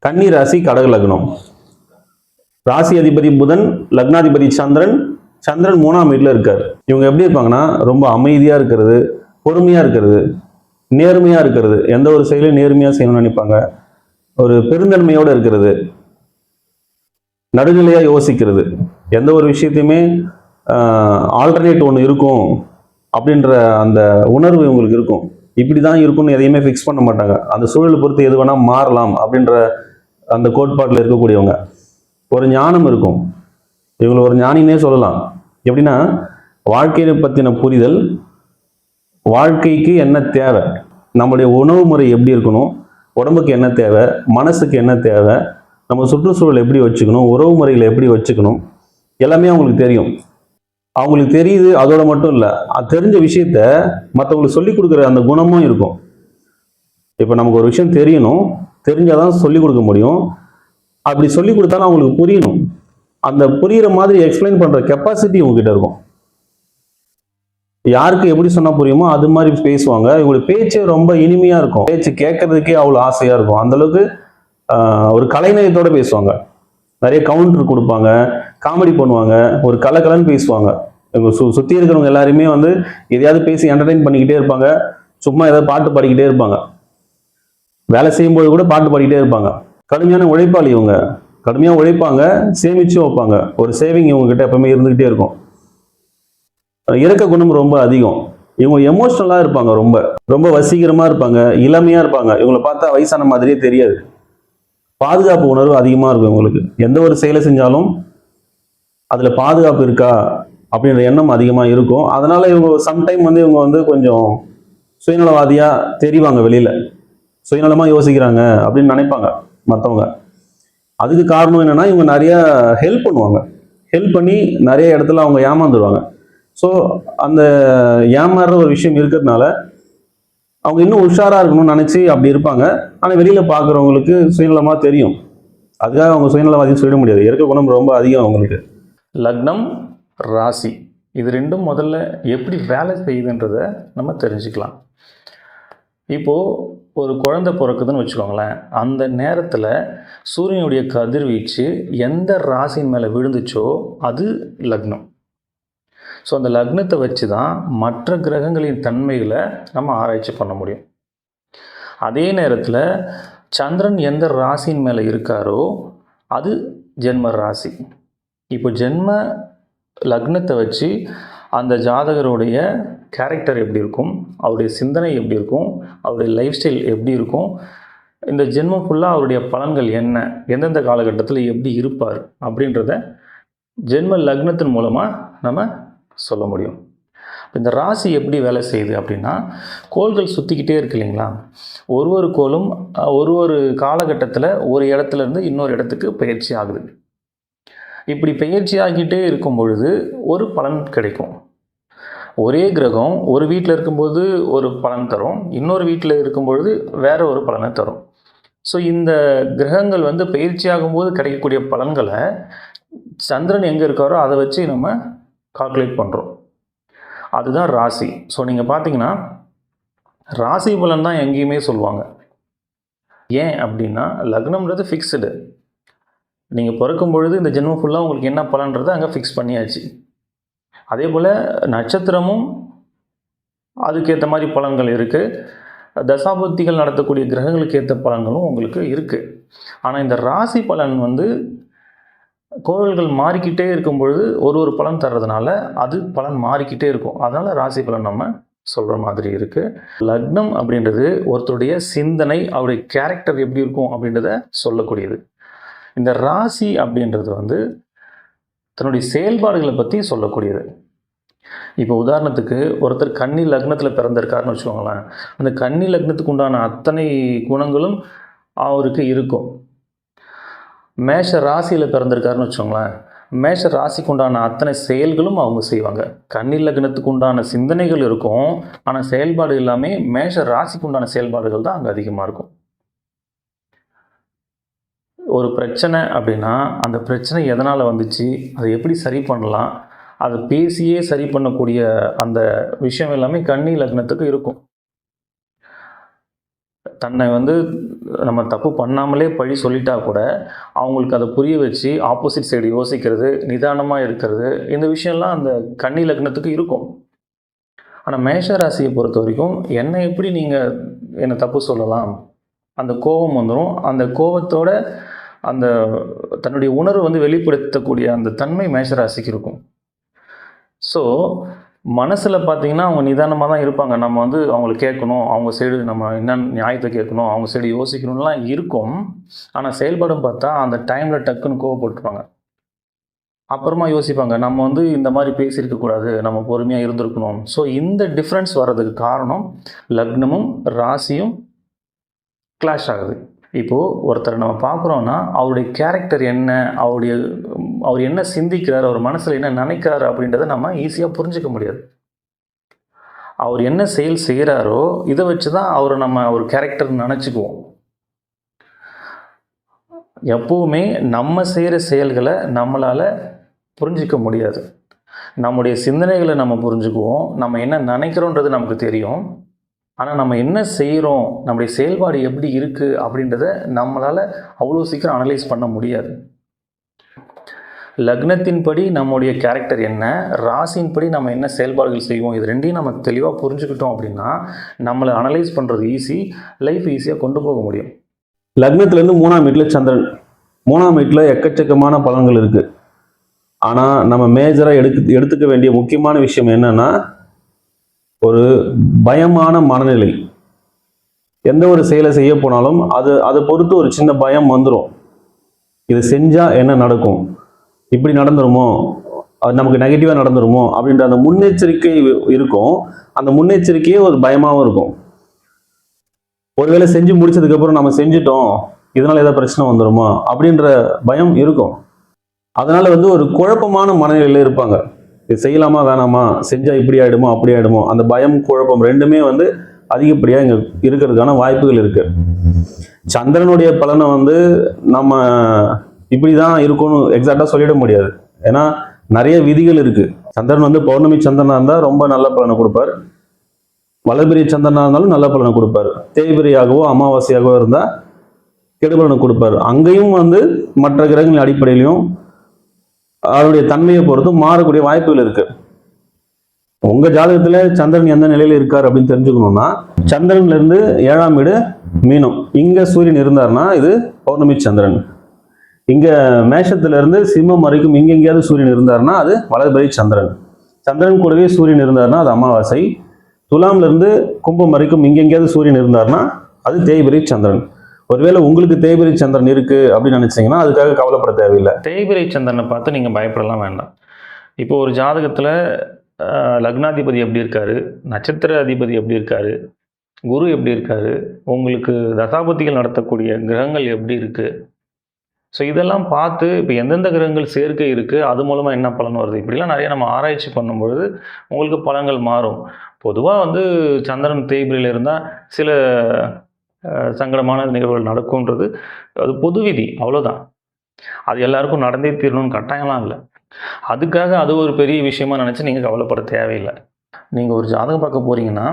கன்னி ராசி கடக லக்னம். ராசி அதிபதி புதன், லக்னாதிபதி சந்திரன். சந்திரன் 3ஆம் வீட்டில் இருக்கார். இவங்க எப்படி இருப்பாங்கன்னா ரொம்ப அமைதியாக இருக்கிறது, பொறுமையாக இருக்கிறது, நேர்மையாக இருக்கிறது, எந்த ஒரு செயலையும் நேர்மையாக செய்யணும்னு நினைப்பாங்க. ஒரு பெருந்தன்மையோடு இருக்கிறது, நடுநிலையாக யோசிக்கிறது, எந்த ஒரு விஷயத்தையுமே ஆல்டர்னேட் ஒன்று இருக்கும் அப்படின்ற அந்த உணர்வு இவங்களுக்கு இருக்கும். இப்படி தான் இருக்கும்னு எதையுமே ஃபிக்ஸ் பண்ண மாட்டாங்க. அந்த சூழலை பொறுத்து எது வேணால் மாறலாம் அப்படின்ற அந்த கோட்பாட்டில் இருக்கக்கூடியவங்க. ஒரு ஞானம் இருக்கும், இவங்களை ஒரு ஞானினே சொல்லலாம். எப்படின்னா வாழ்க்கையை பற்றின புரிதல், வாழ்க்கைக்கு என்ன தேவை, நம்முடைய உணவு முறை எப்படி இருக்கணும், உடம்புக்கு என்ன தேவை, மனசுக்கு என்ன தேவை, நம்ம சுற்றுச்சூழல் எப்படி வச்சுக்கணும், உறவு முறைகளை எப்படி வச்சுக்கணும், எல்லாமே அவங்களுக்கு தெரியும். அவங்களுக்கு தெரியுது, அதோட மட்டும் இல்லை, அது தெரிஞ்ச விஷயத்த மற்றவங்களுக்கு சொல்லிக் கொடுக்குற அந்த குணமும் இருக்கும். இப்போ நமக்கு ஒரு விஷயம் தெரியணும், தெரிஞ்சாதான் சொல்லிக் கொடுக்க முடியும். அப்படி சொல்லிக் கொடுத்தாலும் அவங்களுக்கு புரியணும். அந்த புரிகிற மாதிரி எக்ஸ்பிளைன் பண்ணுற கெப்பாசிட்டி உங்ககிட்ட இருக்கும். யாருக்கு எப்படி சொன்னால் புரியுமோ அது மாதிரி பேசுவாங்க. இவங்களுக்கு பேச்சே ரொம்ப இனிமையாக இருக்கும். பேச்சு கேட்கறதுக்கே அவ்வளோ ஆசையாக இருக்கும். அந்தளவுக்கு ஒரு கலைநயத்தோடு பேசுவாங்க. நிறைய கவுண்டர் கொடுப்பாங்க, காமெடி பண்ணுவாங்க, ஒரு கலன்னு பேசுவாங்க. இவங்க சுற்றி இருக்கிறவங்க எல்லாருமே வந்து எதையாவது பேசி என்டர்டெயின் பண்ணிக்கிட்டே இருப்பாங்க. சும்மா ஏதாவது பாட்டு பாடிக்கிட்டே இருப்பாங்க. வேலை செய்யும்போது கூட பாட்டு பாடிக்கிட்டே இருப்பாங்க. கடுமையான உழைப்பாளி இவங்க. கடுமையாக உழைப்பாங்க, சேமிச்சும் வைப்பாங்க. ஒரு சேவிங் இவங்க கிட்ட எப்பவுமே இருந்துகிட்டே இருக்கும். இறக்க குணம் ரொம்ப அதிகம். இவங்க எமோஷனலாக இருப்பாங்க, ரொம்ப ரொம்ப வசீகரமாக இருப்பாங்க, இளமையாக இருப்பாங்க. இவங்களை பார்த்தா வயசான மாதிரியே தெரியாது. பாதுகாப்பு உணர்வு அதிகமாக இருக்கும் இவங்களுக்கு. எந்த ஒரு செயலை செஞ்சாலும் அதில் பாதுகாப்பு இருக்கா அப்படின்ற எண்ணம் அதிகமாக இருக்கும். அதனால இவங்க சம்டைம் வந்து இவங்க வந்து கொஞ்சம் சுயநலவாதியாக தெரிவாங்க. வெளியில் சுயநலமாக யோசிக்கிறாங்க அப்படின்னு நினைப்பாங்க மற்றவங்க. அதுக்கு காரணம் என்னன்னா, இவங்க நிறைய ஹெல்ப் பண்ணுவாங்க. ஹெல்ப் பண்ணி நிறைய இடத்துல அவங்க ஏமாந்துருவாங்க. ஸோ அந்த ஏமாறுற ஒரு விஷயம் இருக்கிறதுனால அவங்க இன்னும் உஷாராக இருக்கணும்னு நினச்சி அப்படி இருப்பாங்க. ஆனால் வெளியில் பார்க்குறவங்களுக்கு சுயநலமாக தெரியும். அதுக்காக அவங்க சுயநலவாதின்னு சொல்ல முடியாது. இறக்க குணம் ரொம்ப அதிகம் அவங்களுக்கு. லக்னம், ராசி இது ரெண்டும் முதல்ல எப்படி வேலை செய்யுதுன்றதை நம்ம தெரிஞ்சுக்கலாம். இப்போது ஒரு குழந்தை பிறக்குதுன்னு வச்சுக்கோங்களேன். அந்த நேரத்தில் சூரியனுடைய கதிர்வீச்சு எந்த ராசியின் மேலே விழுந்துச்சோ அது லக்னம். ஸோ அந்த லக்னத்தை வச்சு தான் மற்ற கிரகங்களின் தன்மைகளை நம்ம ஆராய்ச்சி பண்ண முடியும். அதே நேரத்தில் சந்திரன் எந்த ராசியின் மேலே இருக்காரோ அது ஜென்ம ராசி. இப்போ ஜென்ம லக்னத்தை வச்சு அந்த ஜாதகருடைய கேரக்டர் எப்படி இருக்கும், அவருடைய சிந்தனை எப்படி இருக்கும், அவருடைய லைஃப் ஸ்டைல் எப்படி இருக்கும், இந்த ஜென்மம் ஃபுல்லாக அவருடைய பலன்கள் என்ன, எந்தெந்த காலகட்டத்தில் எப்படி இருப்பார் அப்படின்றத ஜென்ம லக்னத்தின் மூலமாக நம்ம சொல்ல முடியும். இந்த ராசி எப்படி வேலை செய்யுது அப்படின்னா, கோள்கள் சுற்றிக்கிட்டே இருக்கு இல்லைங்களா. ஒரு கோளும் ஒரு காலகட்டத்தில் ஒரு இடத்துலேருந்து இன்னொரு இடத்துக்கு பயிற்சி ஆகுது. இப்படி பயிற்சி ஆகிட்டே இருக்கும் பொழுது ஒரு பலன் கிடைக்கும். ஒரே கிரகம் ஒரு வீட்டில் இருக்கும்போது ஒரு பலன் தரும், இன்னொரு வீட்டில் இருக்கும் பொழுது வேற ஒரு பலனை தரும். ஸோ இந்த கிரகங்கள் வந்து பயிற்சி ஆகும்போது கிடைக்கக்கூடிய பலன்களை சந்திரன் எங்கே இருக்காரோ அதை வச்சு நம்ம கால்குலேட் பண்ணுறோம். அதுதான் ராசி. ஸோ நீங்கள் பார்த்தீங்கன்னா ராசி பலன் தான் எங்கேயுமே சொல்லுவாங்க. ஏன் அப்படின்னா லக்னம்ன்றது ஃபிக்ஸ்டு. நீங்கள் பிறக்கும் பொழுது இந்த ஜென்மம் ஃபுல்லாக உங்களுக்கு என்ன பலன்றதை அங்கே ஃபிக்ஸ் பண்ணியாச்சு. அதே போல் நட்சத்திரமும் அதுக்கேற்ற மாதிரி பலன்கள் இருக்குது. தசாபுத்திகள் நடத்தக்கூடிய கிரகங்களுக்கு ஏற்ற பலன்களும் உங்களுக்கு இருக்குது. ஆனால் இந்த ராசி பலன் வந்து கோள்கள் மாறிக்கிட்டே இருக்கும் பொழுது ஒரு பலன் தர்றதுனால அது பலன் மாறிக்கிட்டே இருக்கும். அதனால் ராசி பலன் நம்ம சொல்கிற மாதிரி இருக்குது. லக்னம் அப்படின்றது ஒருத்தருடைய சிந்தனை, அவருடைய கேரக்டர் எப்படி இருக்கும் அப்படின்றத சொல்லக்கூடியது. இந்த ராசி அப்படின்றது வந்து தன்னுடைய செயல்பாடுகளை பற்றி சொல்லக்கூடியது. இப்போ உதாரணத்துக்கு ஒருத்தர் கன்னி லக்னத்தில் பிறந்திருக்காருன்னு வச்சுக்கோங்களேன். அந்த கன்னி லக்னத்துக்கு உண்டான அத்தனை குணங்களும் அவருக்கு இருக்கும். மேஷ ராசியில் பிறந்திருக்காருன்னு வச்சுக்கோங்களேன். மேஷ ராசிக்கு உண்டான அத்தனை செயல்களும் அவங்க செய்வாங்க. கன்னி லக்னத்துக்கு உண்டான சிந்தனைகள் இருக்கும், ஆனால் செயல்பாடு எல்லாமே மேஷ ராசிக்கு உண்டான செயல்பாடுகள் தான் அங்கே அதிகமாக இருக்கும். ஒரு பிரச்சனை அப்படின்னா அந்த பிரச்சனை எதனால் வந்துச்சு, அதை எப்படி சரி பண்ணலாம், அதை பேசியே சரி பண்ணக்கூடிய அந்த விஷயம் எல்லாமே கன்னி லக்னத்துக்கு இருக்கும். தன்னை வந்து நம்ம தப்பு பண்ணாமலே பழி சொல்லிட்டா கூட அவங்களுக்கு அதை புரிய வச்சு ஆப்போசிட் சைடு யோசிக்கிறது, நிதானமாக இருக்கிறது, இந்த விஷயம்லாம் அந்த கன்னி லக்னத்துக்கு இருக்கும். ஆனால் மேஷ ராசியை பொறுத்த வரைக்கும் என்னை எப்படி நீங்கள் என்னை தப்பு சொல்லலாம், அந்த கோபம் வந்துடும். அந்த கோபத்தோட அந்த தன்னுடைய உணர்வு வந்து வெளிப்படுத்தக்கூடிய அந்த தன்மை மேஷராசிக்கு இருக்கும். ஸோ மனசில் பார்த்தீங்கன்னா அவங்க நிதானமாக தான் இருப்பாங்க. நம்ம வந்து அவங்கள கேட்கணும், அவங்க சைடு நம்ம என்ன நியாயத்தை கேட்கணும், அவங்க சைடு யோசிக்கணும்லாம் இருக்கும். ஆனால் செயல்படும் பார்த்தா அந்த டைமில் டக்குன்னு கோவப்பட்டுருப்பாங்க. அப்புறமா யோசிப்பாங்க, நம்ம வந்து இந்த மாதிரி பேசியிருக்கக்கூடாது, நம்ம பொறுமையாக இருந்திருக்கணும். ஸோ இந்த டிஃப்ரென்ஸ் வர்றதுக்கு காரணம் லக்னமும் ராசியும் கிளாஷ் ஆகுது. இப்போது ஒருத்தரை நம்ம பார்க்குறோன்னா அவருடைய கேரக்டர் என்ன, அவர் என்ன சிந்திக்கிறார், அவர் மனசில் என்ன நினைக்கிறாரு அப்படின்றத நம்ம ஈஸியாக புரிஞ்சிக்க முடியாது. அவர் என்ன செயல் செய்கிறாரோ இதை வச்சு தான் அவரை நம்ம ஒரு கேரக்டர் நினச்சிக்குவோம். எப்போவுமே நம்ம செய்கிற செயல்களை நம்மளால் புரிஞ்சிக்க முடியாது. நம்முடைய சிந்தனைகளை நம்ம புரிஞ்சுக்குவோம், நம்ம என்ன நினைக்கிறோன்றது நமக்கு தெரியும். ஆனால் நம்ம என்ன செய்கிறோம், நம்முடைய செயல்பாடு எப்படி இருக்குது அப்படின்றத நம்மளால் அவ்வளோ சீக்கிரம் அனலைஸ் பண்ண முடியாது. லக்னத்தின்படி நம்முடைய கேரக்டர் என்ன, ராசியின்படி நம்ம என்ன செயல்பாடுகள் செய்வோம், இது ரெண்டையும் நம்ம தெளிவாக புரிஞ்சுக்கிட்டோம் அப்படின்னா நம்மளை அனலைஸ் பண்ணுறது ஈஸி, லைஃப் ஈஸியாக கொண்டு போக முடியும். லக்னத்துலேருந்து 3ஆம் வீட்டில் சந்திரன். 3ஆம் வீட்டில் எக்கச்சக்கமான பலன்கள் இருக்குது. ஆனால் நம்ம மேஜராக எடுத்துக்க வேண்டிய முக்கியமான விஷயம் என்னன்னா, ஒரு பயமான மனநிலை. எந்த ஒரு செயலை செய்ய போனாலும் அதை பொறுத்து ஒரு சின்ன பயம் வந்துடும். இது செஞ்சால் என்ன நடக்கும், இப்படி நடந்துருமோ, அது நமக்கு நெகட்டிவாக நடந்துருமோ அப்படின்ற அந்த முன்னெச்சரிக்கை இருக்கும். அந்த முன்னெச்சரிக்கையே ஒரு பயமாகவும் இருக்கும். ஒருவேளை செஞ்சு முடிச்சதுக்கப்புறம் நம்ம செஞ்சுட்டோம், இதனால் ஏதாவது பிரச்சனை வந்துடுமோ அப்படின்ற பயம் இருக்கும். அதனால வந்து ஒரு குழப்பமான மனநிலையில் இருப்பாங்க. இது செய்யலாமா வேணாமா, செஞ்சால் இப்படி ஆகிடுமோ அப்படி ஆகிடுமோ, அந்த பயம் குழப்பம் ரெண்டுமே வந்து அதிகப்படியாக இங்கே இருக்கிறதுக்கான வாய்ப்புகள் இருக்குது. சந்திரனுடைய பலனை வந்து நம்ம இப்படி தான் இருக்கும்னு எக்ஸாக்டாக சொல்லிட முடியாது. ஏன்னா நிறைய விதிகள் இருக்குது. சந்திரன் வந்து பௌர்ணமி சந்திரனாக இருந்தால் ரொம்ப நல்ல பலனை கொடுப்பார், வளர்பிரிய சந்திரனாக இருந்தாலும் நல்ல பலனை கொடுப்பார், தேய்பிரியாகவோ அமாவாசையாகவோ இருந்தால் கெடுபலனை கொடுப்பார். அங்கேயும் வந்து மற்ற கிரகங்களின் அடிப்படையிலையும் அதனுடைய தன்மையை பொறுத்து மாறக்கூடிய வாய்ப்புகள் இருக்கு. உங்க ஜாதகத்துல சந்திரன் எந்த நிலையில இருக்கார் அப்படின்னு தெரிஞ்சுக்கணும்னா, சந்திரன்ல இருந்து 7ஆம் வீடு மீனம், இங்க சூரியன் இருந்தார்னா இது பௌர்ணமி சந்திரன். இங்க மேஷத்துல இருந்து சிம்மம் வரைக்கும் இங்க எங்கேயாவது சூரியன் இருந்தார்னா அது வளர்பிறை சந்திரன். சந்திரன் கூடவே சூரியன் இருந்தார்னா அது அமாவாசை. துலாம்ல இருந்து கும்பம் வரைக்கும் இங்க எங்கேயாவது சூரியன் இருந்தார்னா அது தேய்பிறை சந்திரன். ஒருவேளை உங்களுக்கு தேய்பிறை சந்திரன் இருக்கு அப்படின்னு நினைச்சீங்கன்னா அதுக்காக கவலைப்பட தேவையில்லை. தேய்பிறை சந்திரனை பார்த்து நீங்கள் பயப்படலாம் வேண்டாம். இப்போ ஒரு ஜாதகத்தில் லக்னாதிபதி எப்படி இருக்காரு, நட்சத்திர அதிபதி எப்படி இருக்காரு, குரு எப்படி இருக்காரு, உங்களுக்கு தசாபதிகள் நடத்தக்கூடிய கிரகங்கள் எப்படி இருக்குது, ஸோ இதெல்லாம் பார்த்து இப்போ எந்தெந்த கிரகங்கள் சேர்க்கை இருக்குது, அது மூலமாக என்ன பலன் வருது, இப்படிலாம் நிறைய நம்ம ஆராய்ச்சி பண்ணும்பொழுது உங்களுக்கு பலன்கள் மாறும். பொதுவாக வந்து சந்திரன் தேய்பிரையில் இருந்தால் சில சங்கடமான நிகழ்வுகள் நடக்கும்ன்றது அது பொது விதி, அவ்வளோதான். அது எல்லாருக்கும் நடந்தே தீரணும்னு கட்டாயம்லாம் இல்லை. அதுக்காக அது ஒரு பெரிய விஷயமா நினச்சி நீங்கள் கவலைப்பட தேவையில்லை. நீங்கள் ஒரு ஜாதகம் பார்க்க போகிறீங்கன்னா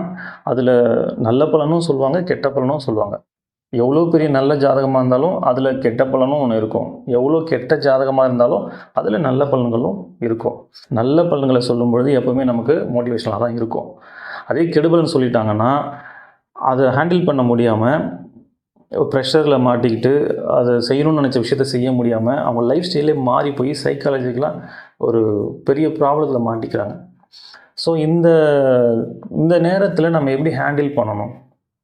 அதில் நல்ல பலனும் சொல்லுவாங்க, கெட்ட பலனும் சொல்லுவாங்க. எவ்வளோ பெரிய நல்ல ஜாதகமாக இருந்தாலும் அதில் கெட்ட பலனும் ஒன்று இருக்கும், எவ்வளோ கெட்ட ஜாதகமாக இருந்தாலும் அதில் நல்ல பலன்களும் இருக்கும். நல்ல பலன்களை சொல்லும்பொழுது எப்போவுமே நமக்கு மோட்டிவேஷனாக தான் இருக்கும். அதே கெடுபலன் சொல்லிட்டாங்கன்னா அதை ஹேண்டில் பண்ண முடியாமல் ப்ரெஷரில் மாட்டிக்கிட்டு அதை செய்யணும்னு நினச்ச விஷயத்த செய்ய முடியாமல் அவங்க லைஃப் ஸ்டைலே மாறி போய் சைக்காலஜிக்கலாக ஒரு பெரிய ப்ராப்ளத்தில் மாட்டிக்கிறாங்க. ஸோ இந்த நேரத்தில் நம்ம எப்படி ஹேண்டில் பண்ணணும்,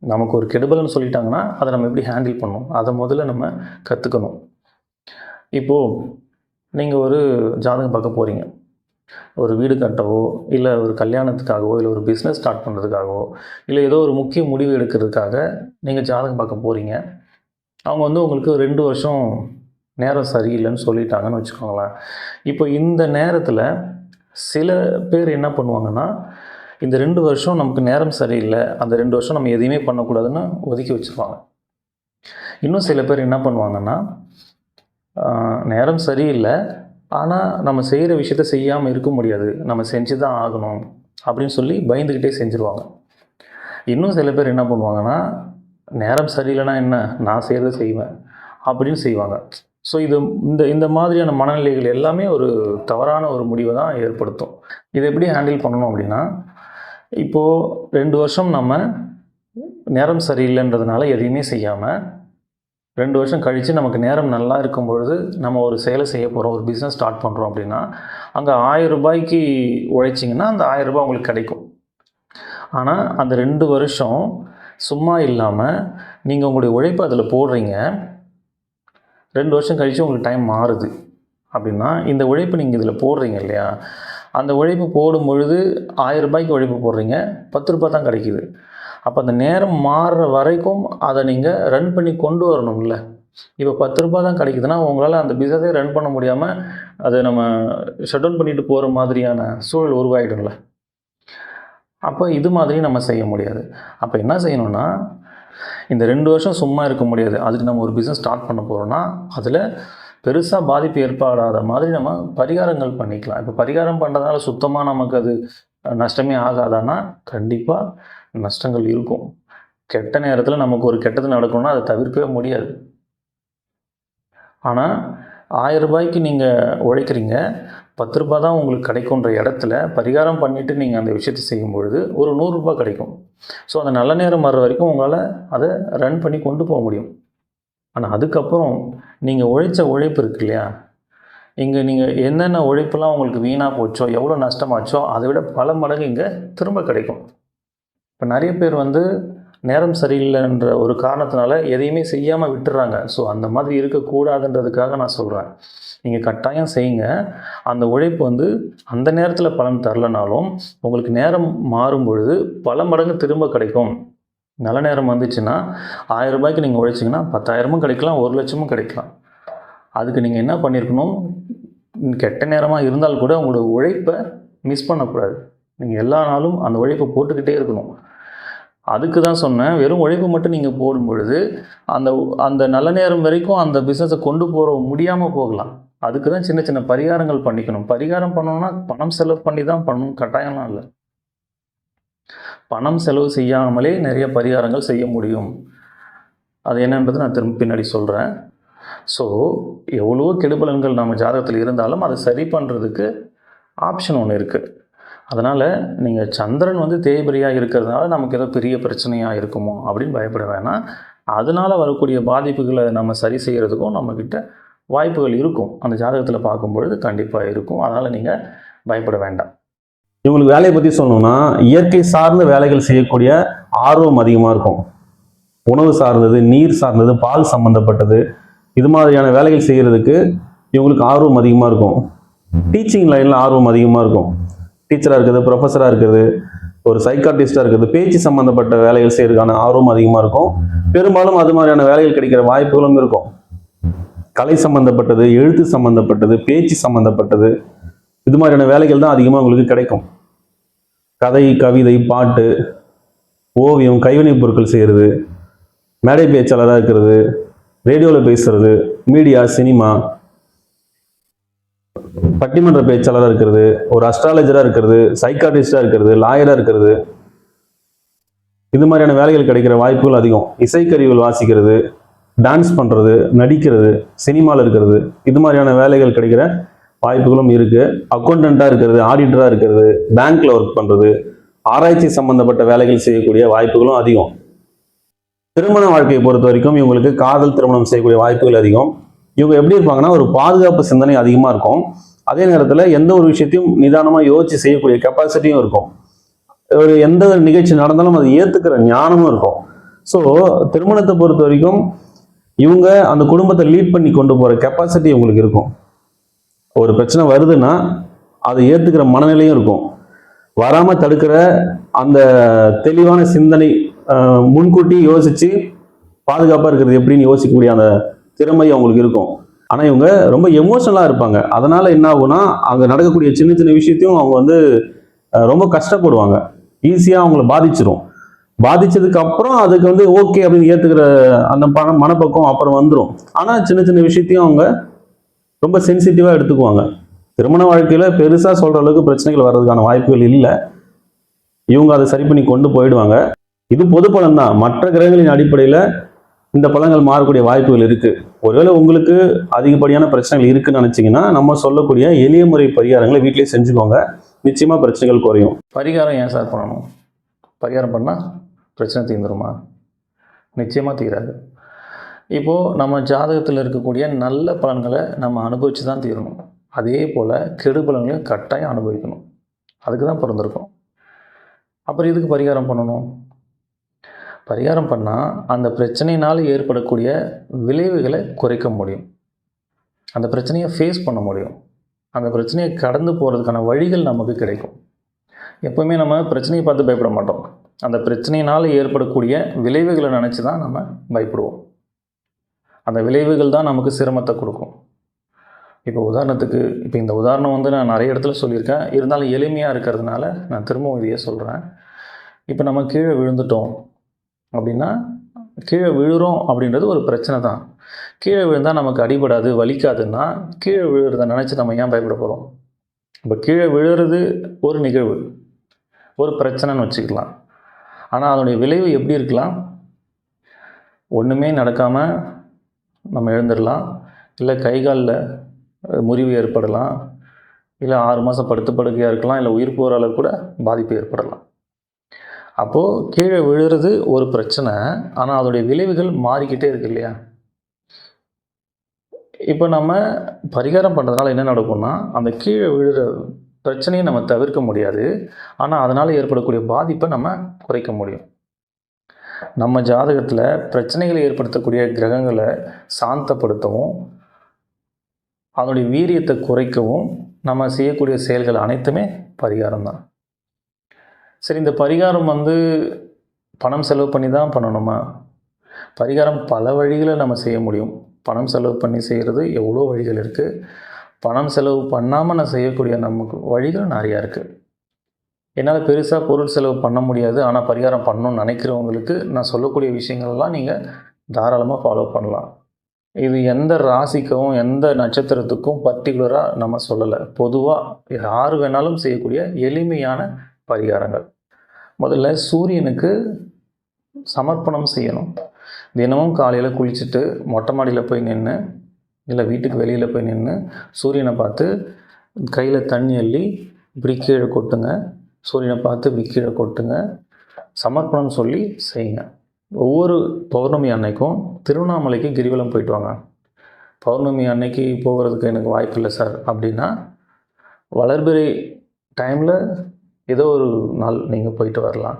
நமக்கு ஒரு கெடுபலன்னு சொல்லிட்டாங்கன்னா அதை நம்ம எப்படி ஹேண்டில் பண்ணணும், அதை முதல்ல நம்ம கற்றுக்கணும். இப்போது நீங்கள் ஒரு ஜாதகம் பார்க்க போகிறீங்க, ஒரு வீடு கட்டவோ இல்லை ஒரு கல்யாணத்துக்காகவோ இல்லை ஒரு பிஸ்னஸ் ஸ்டார்ட் பண்ணுறதுக்காகவோ இல்லை ஏதோ ஒரு முக்கிய முடிவு எடுக்கிறதுக்காக நீங்கள் ஜாதகம் பார்க்க போகிறீங்க. அவங்க வந்து உங்களுக்கு 2 வருஷம் நேரம் சரியில்லைன்னு சொல்லிட்டாங்கன்னு வச்சுக்கோங்களேன். இப்போ இந்த நேரத்தில் சில பேர் என்ன பண்ணுவாங்கன்னா, இந்த 2 வருஷம் நமக்கு நேரம் சரியில்லை, அந்த 2 வருஷம் நம்ம எதையுமே பண்ணக்கூடாதுன்னு ஒதுக்கி வச்சுருவாங்க. இன்னும் சில பேர் என்ன பண்ணுவாங்கன்னா, நேரம் சரியில்லை ஆனால் நம்ம செய்கிற விஷயத்த செய்யாமல் இருக்க முடியாது, நம்ம செஞ்சு தான் ஆகணும் அப்படின்னு சொல்லி பயந்துக்கிட்டே செஞ்சுருவாங்க. இன்னும் சில பேர் என்ன பண்ணுவாங்கன்னா, நேரம் சரியில்லைன்னா என்ன, நான் செய்கிறத செய்வேன் அப்படின்னு செய்வாங்க. ஸோ இது இந்த இந்த மாதிரியான மனநிலைகள் எல்லாமே ஒரு தவறான ஒரு முடிவை தான் ஏற்படுத்தும். இதை எப்படி ஹேண்டில் பண்ணணும் அப்படின்னா, இப்போது 2 வருஷம் நம்ம நேரம் சரியில்லைன்றதுனால எதையுமே செய்யாமல் 2 வருஷம் கழித்து நமக்கு நேரம் நல்லா இருக்கும் பொழுது நம்ம ஒரு செயலை செய்ய போகிறோம், ஒரு பிஸ்னஸ் ஸ்டார்ட் பண்ணுறோம் அப்படின்னா, அங்கே 1000 ரூபாய்க்கு உழைச்சிங்கன்னா அந்த 1000 ரூபாய் உங்களுக்கு கிடைக்கும். ஆனால் அந்த 2 வருஷம் சும்மா இல்லாமல் நீங்கள் உங்களுடைய உழைப்பை அதில் போடுறீங்க. 2 வருஷம் கழித்து உங்களுக்கு டைம் மாறுது அப்படின்னா, இந்த உழைப்பு நீங்கள் இதில் போடுறீங்க இல்லையா, அந்த உழைப்பு போடும் பொழுது 1000 ரூபாய்க்கு உழைப்பு போடுறீங்க, 10 ரூபாய் தான் கிடைக்கிது. அப்போ அந்த நேரம் மாறுற வரைக்கும் அதை நீங்கள் ரன் பண்ணி கொண்டு வரணும்ல. இப்போ 10 ரூபாய் தான் கிடைக்குதுன்னா உங்களால் அந்த பிஸ்னஸே ரன் பண்ண முடியாமல் அதை நம்ம ஷட் டவுன் பண்ணிட்டு போகிற மாதிரியான சூழல் உருவாகிடும்ல. அப்போ இது மாதிரி நம்ம செய்ய முடியாது. அப்போ என்ன செய்யணும்னா, இந்த 2 வருஷம் சும்மா இருக்க முடியாது. அதுக்கு நம்ம ஒரு பிஸ்னஸ் ஸ்டார்ட் பண்ண போகிறோன்னா அதில் பெருசாக பாதிப்பு ஏற்படாத மாதிரி நம்ம பரிகாரங்கள் பண்ணிக்கலாம். இப்போ பரிகாரம் பண்ணுறதுனால சுத்தமாக நமக்கு அது நஷ்டமே ஆகாதான்னா கண்டிப்பாக நஷ்டங்கள் இருக்கும். கெட்ட நேரத்தில் நமக்கு ஒரு கெட்டது நடக்கணும்னா அதை தவிர்க்கவே முடியாது. ஆனால் 1000 ரூபாய்க்கு நீங்கள் உழைக்கிறீங்க, 10 ரூபாய் தான் உங்களுக்கு கிடைக்குன்ற இடத்துல பரிகாரம் பண்ணிவிட்டு நீங்கள் அந்த விஷயத்தை செய்யும்பொழுது ஒரு 100 ரூபாய் கிடைக்கும். ஸோ அந்த நல்ல நேரம் வர்ற வரைக்கும் உங்களால் அதை ரன் பண்ணி கொண்டு போக முடியும். ஆனால் அதுக்கப்புறம் நீங்கள் உழைச்ச உழைப்பு இருக்கு இல்லையா, இங்கே நீங்கள் என்னென்ன உழைப்பெல்லாம் உங்களுக்கு வீணாக போச்சோ, எவ்வளோ நஷ்டமாச்சோ அதை விட பல மடங்கு இங்கே திரும்ப கிடைக்கும். இப்போ நிறைய பேர் நேரம் சரியில்லைன்ற ஒரு காரணத்தினால எதையுமே செய்யாமல் விட்டுறாங்க. ஸோ அந்த மாதிரி இருக்கக்கூடாதுன்றதுக்காக நான் சொல்கிறேன், நீங்கள் கட்டாயம் செய்யுங்க. அந்த உழைப்பு அந்த நேரத்தில் பலன் தரலனாலும் உங்களுக்கு நேரம் மாறும் பொழுது பல மடங்கு திரும்ப கிடைக்கும். நல்ல நேரம் வந்துச்சுன்னா 1000 ரூபாய்க்கு நீங்கள் உழைச்சிங்கன்னா 10,000 கிடைக்கலாம், 1 லட்சமும் கிடைக்கலாம். அதுக்கு நீங்கள் என்ன பண்ணியிருக்கணும், கெட்ட நேரமாக இருந்தால் கூட உங்களோட உழைப்பை மிஸ் பண்ணக்கூடாது. நீங்கள் எல்லா நாளும் அந்த உழைப்பை போட்டுக்கிட்டே இருக்கணும். அதுக்கு தான் சொன்னேன், வெறும் உழைப்பு மட்டும் நீங்கள் போடும் பொழுது அந்த நல்ல நேரம் வரைக்கும் அந்த பிஸ்னஸை கொண்டு போக முடியாமல் போகலாம். அதுக்கு தான் சின்ன சின்ன பரிகாரங்கள் பண்ணிக்கணும். பரிகாரம் பண்ணணும்னா பணம் செலவு பண்ணி தான் பண்ணணும், கட்டாயம்லாம் இல்லை. பணம் செலவு செய்யாமலே நிறைய பரிகாரங்கள் செய்ய முடியும். அது என்னன்றது நான் திரும்ப பின்னாடி சொல்கிறேன். ஸோ எவ்வளோ கெடுபலன்கள் நம்ம ஜாதகத்தில் இருந்தாலும் அதை சரி பண்ணுறதுக்கு ஆப்ஷன் ஒன்று இருக்குது. அதனால் நீங்கள் சந்திரன் தேய்பிரையாக இருக்கிறதுனால நமக்கு ஏதோ பெரிய பிரச்சனையாக இருக்குமோ அப்படின்னு பயப்பட வேணாம். அதனால் வரக்கூடிய பாதிப்புகளை நம்ம சரி செய்கிறதுக்கும் நம்மக்கிட்ட வாய்ப்புகள் இருக்கும். அந்த ஜாதகத்தில் பார்க்கும்பொழுது கண்டிப்பாக இருக்கும். அதனால் நீங்கள் பயப்பட வேண்டாம். இவங்களுக்கு வேலையை பற்றி சொல்லணும்னா, இயற்கை சார்ந்த வேலைகள் செய்யக்கூடிய ஆர்வம் அதிகமாக இருக்கும். உணவு சார்ந்தது, நீர் சார்ந்தது, பால் சம்மந்தப்பட்டது, இது மாதிரியான வேலைகள் செய்கிறதுக்கு இவங்களுக்கு ஆர்வம் அதிகமாக இருக்கும். டீச்சிங் லைனில் ஆர்வம் அதிகமாக இருக்கும். டீச்சராக இருக்கிறது, ப்ரொஃபஸராக இருக்கிறது, ஒரு சைக்காட்ரிஸ்டாக இருக்கிறது, பேச்சு சம்மந்தப்பட்ட வேலைகள் செய்கிறதுக்கான ஆர்வம் அதிகமாக இருக்கும். பெரும்பாலும் அது மாதிரியான வேலைகள் கிடைக்கிற வாய்ப்புகளும் இருக்கும். கலை சம்மந்தப்பட்டது, எழுத்து சம்மந்தப்பட்டது, பேச்சு சம்மந்தப்பட்டது, இது மாதிரியான வேலைகள் தான் அதிகமாக உங்களுக்கு கிடைக்கும். கதை, கவிதை, பாட்டு, ஓவியம், கைவினைப் பொருட்கள் செய்கிறது, மேடை பேச்சாளராக இருக்கிறது, ரேடியோவில் பேசுறது, மீடியா, சினிமா, பட்டிமன்ற பேச்சாளராக இருக்கிறது, ஒரு அஸ்ட்ராலஜராக இருக்கிறது, சைக்காட்ரிஸ்டாக இருக்கிறது, லாயராக இருக்கிறது, இது மாதிரியான வேலைகள் கிடைக்கிற வாய்ப்புகள் அதிகம். இசைக்கருவிகள் வாசிக்கிறது, டான்ஸ் பண்ணுறது, நடிக்கிறது, சினிமாவில் இருக்கிறது, இது மாதிரியான வேலைகள் கிடைக்கிற வாய்ப்புகளும் இருக்குது. அக்கௌண்டண்ட்டாக இருக்கிறது, ஆடிட்டராக இருக்கிறது, பேங்க்கில் ஒர்க் பண்ணுறது, ஆராய்ச்சி சம்மந்தப்பட்ட வேலைகள் செய்யக்கூடிய வாய்ப்புகளும் அதிகம். திருமண வாழ்க்கையை பொறுத்த வரைக்கும் இவங்களுக்கு காதல் திருமணம் செய்யக்கூடிய வாய்ப்புகள் அதிகம். இவங்க எப்படி இருப்பாங்கன்னா, ஒரு பாதுகாப்பு சிந்தனை அதிகமாக இருக்கும். அதே நேரத்தில் எந்த ஒரு விஷயத்தையும் நிதானமாக யோசித்து செய்யக்கூடிய கெப்பாசிட்டியும் இருக்கும். ஒரு எந்த நிகழ்ச்சி நடந்தாலும் அதை ஏற்றுக்கிற ஞானமும் இருக்கும். ஸோ திருமணத்தை பொறுத்த வரைக்கும் இவங்க அந்த குடும்பத்தை லீட் பண்ணி கொண்டு போகிற கெப்பாசிட்டி இவங்களுக்கு இருக்கும். ஒரு பிரச்சனை வருதுன்னா அதை ஏற்றுக்கிற மனநிலையும் இருக்கும். வராமல் தடுக்கிற அந்த தெளிவான சிந்தனை, முன்கூட்டி யோசித்து பாதுகாப்பாக இருக்கிறது எப்படின்னு யோசிக்கக்கூடிய அந்த திறமை அவங்களுக்கு இருக்கும். ஆனால் இவங்க ரொம்ப எமோஷனலாக இருப்பாங்க. அதனால் என்ன ஆகும்னா, அங்கே நடக்கக்கூடிய சின்ன சின்ன விஷயத்தையும் அவங்க ரொம்ப கஷ்டப்படுவாங்க. ஈஸியாக அவங்கள பாதிச்சிடும். பாதிச்சதுக்கு அப்புறம் அதுக்கு ஓகே அப்படின்னு ஏற்றுக்கிற அந்த மனப்பக்கம் அப்புறம் வந்துடும். ஆனால் சின்ன சின்ன விஷயத்தையும் அவங்க ரொம்ப சென்சிட்டிவாக எடுத்துக்குவாங்க. திருமண வாழ்க்கையில் பெருசாக சொல்கிற அளவுக்கு பிரச்சனைகள் வர்றதுக்கான வாய்ப்புகள் இல்லை. இவங்க அதை சரி பண்ணி கொண்டு போயிடுவாங்க. இது பொது பலன் தான். மற்ற கிரகங்களின் அடிப்படையில் இந்த பலன்கள் மாறக்கூடிய வாய்ப்புகள் இருக்கு. ஒருவேளை உங்களுக்கு அதிகப்படியான பிரச்சனைகள் இருக்குன்னு நினைச்சீங்கன்னா நம்ம சொல்லக்கூடிய எளிய முறை பரிகாரங்களை வீட்டிலேயே செஞ்சுக்கோங்க. நிச்சயமா பிரச்சனைகள் குறையும். பரிகாரம் ஏன் சார் பண்ணணும்? பரிகாரம் பண்ணால் பிரச்சனை தீர்ந்துருமா? நிச்சயமாக தீராது. இப்போது நம்ம ஜாதகத்தில் இருக்கக்கூடிய நல்ல பலன்களை நம்ம அனுபவித்து தான் தீரணும். அதே போல் கெடு பலன்களையும் கட்டாயம் அனுபவிக்கணும். அதுக்கு தான் பிறந்திருக்கோம். அப்புறம் இதுக்கு பரிகாரம் பண்ணணும். பரிகாரம் பண்ணால் அந்த பிரச்சனையினால் ஏற்படக்கூடிய விளைவுகளை குறைக்க முடியும். அந்த பிரச்சனையை ஃபேஸ் பண்ண முடியும். அந்த பிரச்சனையை கடந்து போகிறதுக்கான வழிகள் நமக்கு கிடைக்கும். எப்போவுமே நம்ம பிரச்சனையை பார்த்து பயப்பட மாட்டோம். அந்த பிரச்சனையினால் ஏற்படக்கூடிய விளைவுகளை நினச்சி தான் நம்ம பயப்படுவோம். அந்த விளைவுகள் தான் நமக்கு சிரமத்தை கொடுக்கும். இப்போ உதாரணத்துக்கு, இப்போ இந்த உதாரணம் வந்து நான் நிறைய இடத்துல சொல்லியிருக்கேன். இருந்தாலும் எளிமையாக இருக்கிறதுனால நான் திரும்பவும் இதையே சொல்கிறேன். இப்போ நம்ம கீழே விழுந்துட்டோம் அப்படின்னா, கீழே விழுறோம் அப்படின்றது ஒரு பிரச்சனை தான். கீழே விழுந்தால் நமக்கு அடிபடாது, வலிக்காதுன்னா கீழே விழுறதை நினச்சி நம்ம ஏன் பயப்பட போகிறோம்? இப்போ கீழே விழுறது ஒரு நிகழ்வு, ஒரு பிரச்சனைன்னு வச்சுக்கலாம். ஆனால் அதனுடைய விளைவு எப்படி இருக்கலாம்? ஒன்றுமே நடக்காமல் நம்ம எழுந்துடலாம், இல்லை கை காலில் முறிவு ஏற்படலாம், இல்லை 6 மாதம் படுத்து படுக்கையாக இருக்கலாம், இல்லை உயிர் போகிற அளவு கூட பாதிப்பு ஏற்படலாம். அப்போது கீழே விழுறது ஒரு பிரச்சனை, ஆனால் அதோடைய விளைவுகள் மாறிக்கிட்டே இருக்கு இல்லையா? இப்போ நம்ம பரிகாரம் பண்ணுறதுனால என்ன நடக்கும்னா, அந்த கீழே விழுற பிரச்சனையை நம்ம தவிர்க்க முடியாது, ஆனால் அதனால் ஏற்படக்கூடிய பாதிப்பை நம்ம குறைக்க முடியும். நம்ம ஜாதகத்தில் பிரச்சனைகளை ஏற்படுத்தக்கூடிய கிரகங்களை சாந்தப்படுத்தவும், அதனுடைய வீரியத்தை குறைக்கவும் நம்ம செய்யக்கூடிய செயல்கள் அனைத்துமே பரிகாரம் தான். சரி, இந்த பரிகாரம் வந்து பணம் செலவு பண்ணி தான் பண்ணணுமா? பரிகாரம் பல வழிகளை நம்ம செய்ய முடியும். பணம் செலவு பண்ணி செய்கிறது எவ்வளோ வழிகள் இருக்குது. பணம் செலவு பண்ணாமல் நான் செய்யக்கூடிய நமக்கு வழிகள் நிறையா இருக்குது. என்னால் பெருசாக பொருள் செலவு பண்ண முடியாது, ஆனால் பரிகாரம் பண்ணணும்னு நினைக்கிறவங்களுக்கு நான் சொல்லக்கூடிய விஷயங்கள்லாம் நீங்கள் தாராளமாக ஃபாலோ பண்ணலாம். இது எந்த ராசிக்கும் எந்த நட்சத்திரத்துக்கும் பர்டிகுலராக நம்ம சொல்லலை. பொதுவாக யார் வேணாலும் செய்யக்கூடிய எளிமையான பரிகாரங்கள். முதல்ல சூரியனுக்கு சமர்ப்பணம் செய்யணும். தினமும் காலையில் குளிச்சுட்டு மொட்டை மாடியில் போய் நின்று, இல்லை வீட்டுக்கு வெளியில் போய் நின்று சூரியனை பார்த்து கையில் தண்ணி அள்ளி இப்படி கீழே கொட்டுங்க. சூரியனை பார்த்து இப்படி கீழே கொட்டுங்க. சமர்ப்பணம் சொல்லி செய்யுங்க. ஒவ்வொரு பௌர்ணமி அன்னைக்கும் திருவண்ணாமலைக்கு கிரிவலம் போயிட்டு வாங்க. பௌர்ணமி அன்னைக்கு போகிறதுக்கு எனக்கு வாய்ப்பு இல்லை சார் அப்படின்னா, வளர்பிறை டைமில் ஏதோ ஒரு நாள் நீங்கள் போயிட்டு வரலாம்.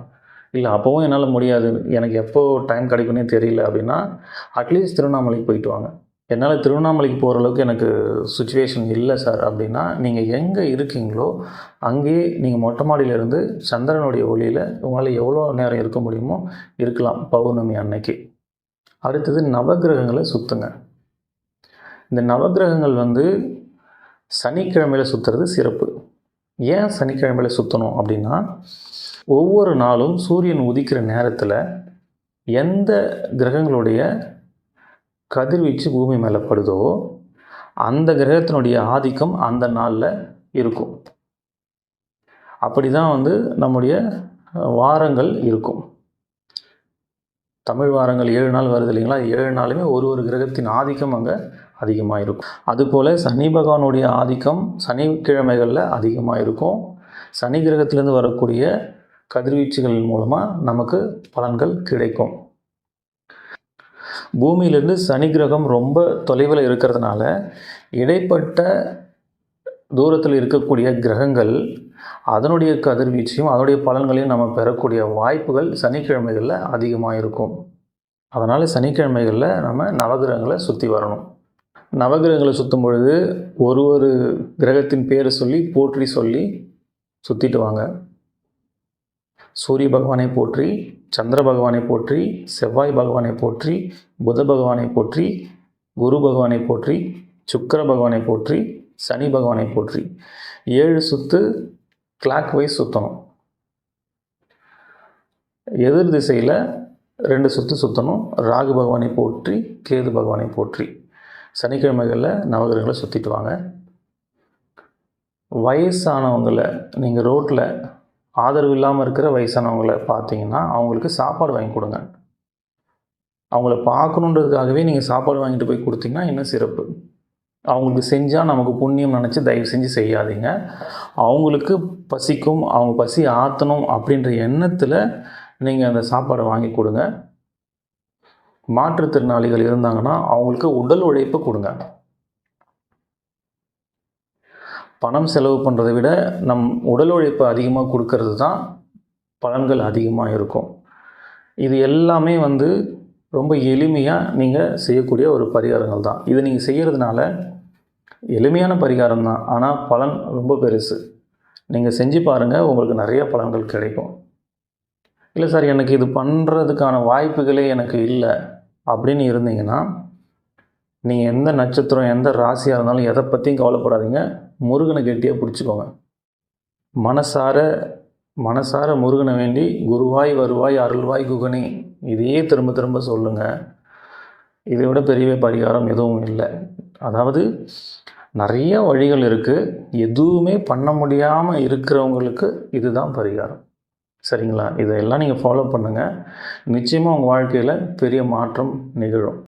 இல்லை அப்போவும் என்னால் முடியாது, எனக்கு எப்போ டைம் கிடைக்குன்னே தெரியல அப்படின்னா, அட்லீஸ்ட் திருவண்ணாமலைக்கு போயிட்டு வாங்க. என்னால் திருவண்ணாமலைக்கு போகிற அளவுக்கு எனக்கு சுச்சுவேஷன் இல்லை சார் அப்படின்னா, நீங்கள் எங்கே இருக்கீங்களோ அங்கேயே நீங்கள் மொட்டை மாடியிலேருந்து சந்திரனுடைய ஒளியில் உங்களால் எவ்வளோ நேரம் இருக்க முடியுமோ இருக்கலாம் பௌர்ணமி அன்னைக்கு. அடுத்தது நவகிரகங்களை சுற்றுங்க. இந்த நவகிரகங்கள் வந்து சனிக்கிழமையில் சுற்றுறது சிறப்பு. ஏன் சனிக்கிழமையில் சுற்றணும் அப்படின்னா, ஒவ்வொரு நாளும் சூரியன் உதிக்கிற நேரத்தில் எந்த கிரகங்களுடைய கதிர்வீச்சு பூமி மேலே படுதோ அந்த கிரகத்தினுடைய ஆதிக்கம் அந்த நாளில் இருக்கும். அப்படி தான் வந்து நம்முடைய வாரங்கள் இருக்கும். தமிழ் வாரங்கள் 7 நாள் வருது இல்லைங்களா? 7 நாளுமே ஒரு கிரகத்தின் ஆதிக்கம் அங்கே அதிகமாக இருக்கும். அதுபோல் சனி பகவானுடைய ஆதிக்கம் சனிக்கிழமைகளில் அதிகமாக இருக்கும். சனி கிரகத்திலேருந்து வரக்கூடிய கதிர்வீச்சுகள் மூலமாக நமக்கு பலன்கள் கிடைக்கும். பூமியிலிருந்து சனி கிரகம் ரொம்ப தொலைவில் இருக்கிறதுனால இடைப்பட்ட தூரத்தில் இருக்கக்கூடிய கிரகங்கள் அதனுடைய கதிர்வீச்சையும் அதனுடைய பலன்களையும் நம்ம பெறக்கூடிய வாய்ப்புகள் சனிக்கிழமைகளில் அதிகமாக இருக்கும். அதனால் சனிக்கிழமைகளில் நம்ம நவகிரகங்களை சுற்றி வரணும். நவகிரகங்களை சுற்றும் பொழுது ஒரு கிரகத்தின் பேரை சொல்லி போற்றி சொல்லி சுற்றிட்டு வாங்க. சூரிய பகவானை போற்றி, சந்திர பகவானை போற்றி, செவ்வாய் பகவானை போற்றி, புத பகவானை போற்றி, குரு பகவானை போற்றி, சுக்கிர பகவானை போற்றி, சனி பகவானை போற்றி 7 சுற்று கிளாக் வைஸ் சுற்றணும். எதிர் திசையில் 2 சுற்று சுற்றணும். ராகு பகவானை போற்றி, கேது பகவானை போற்றி. சனிக்கிழமைகளில் நவகிரகங்களை சுற்றிட்டு வாங்க. வயசானவங்களை நீங்கள் ரோட்டில் ஆதரவு இல்லாமல் இருக்கிற வயசானவங்களை பார்த்தீங்கன்னா அவங்களுக்கு சாப்பாடு வாங்கி கொடுங்க. அவங்கள பார்க்கணுன்றதுக்காகவே நீங்கள் சாப்பாடு வாங்கிட்டு போய் கொடுத்தீங்கன்னா இன்னும் சிறப்பு. அவங்களுக்கு செஞ்சால் நமக்கு புண்ணியம் நினச்சி தயவு செஞ்சு செய்யாதீங்க. அவங்களுக்கு பசிக்கும், அவங்க பசி ஆற்றணும் அப்படின்ற எண்ணத்தில் நீங்கள் அந்த சாப்பாடை வாங்கி கொடுங்க. மாற்றுத்திறனாளிகள் இருந்தாங்கன்னா அவங்களுக்கு உடல் உழைப்பு கொடுங்க. பணம் செலவு பண்ணுறதை விட நம் உடல் உழைப்பு அதிகமாக கொடுக்கறது தான் பலன்கள் அதிகமாக இருக்கும். இது எல்லாமே ரொம்ப எளிமையாக நீங்கள் செய்யக்கூடிய ஒரு பரிகாரங்கள் தான். இதை நீங்கள் செய்கிறதுனால எளிமையான பரிகாரம் தான், ஆனால் பலன் ரொம்ப பெருசு. நீங்கள் செஞ்சு பாருங்கள், உங்களுக்கு நிறைய பலன்கள் கிடைக்கும். இல்லை சார், எனக்கு இது பண்ணுறதுக்கான வாய்ப்புகளே எனக்கு இல்லை அப்படின்னு இருந்தீங்கன்னா, நீங்கள் எந்த நட்சத்திரம் எந்த ராசியாக இருந்தாலும் எதை பற்றியும் கவலைப்படாதீங்க. முருகனை கெட்டியாக பிடிச்சிக்கோங்க. மனசார முருகனை வேண்டி குருவாய் வருவாய் அருள்வாய் குகனே, இதையே திரும்ப திரும்ப சொல்லுங்கள். இதை விட பெரிய பரிகாரம் எதுவும் இல்லை. அதாவது நிறைய வழிகள் இருக்குது. எதுவுமே பண்ண முடியாமல் இருக்கிறவங்களுக்கு இதுதான் பரிகாரம். சரிங்களா? இதையெல்லாம் நீங்கள் ஃபாலோ பண்ணுங்கள். நிச்சயமாக உங்கள் வாழ்க்கையில் பெரிய மாற்றம் நிகழும்.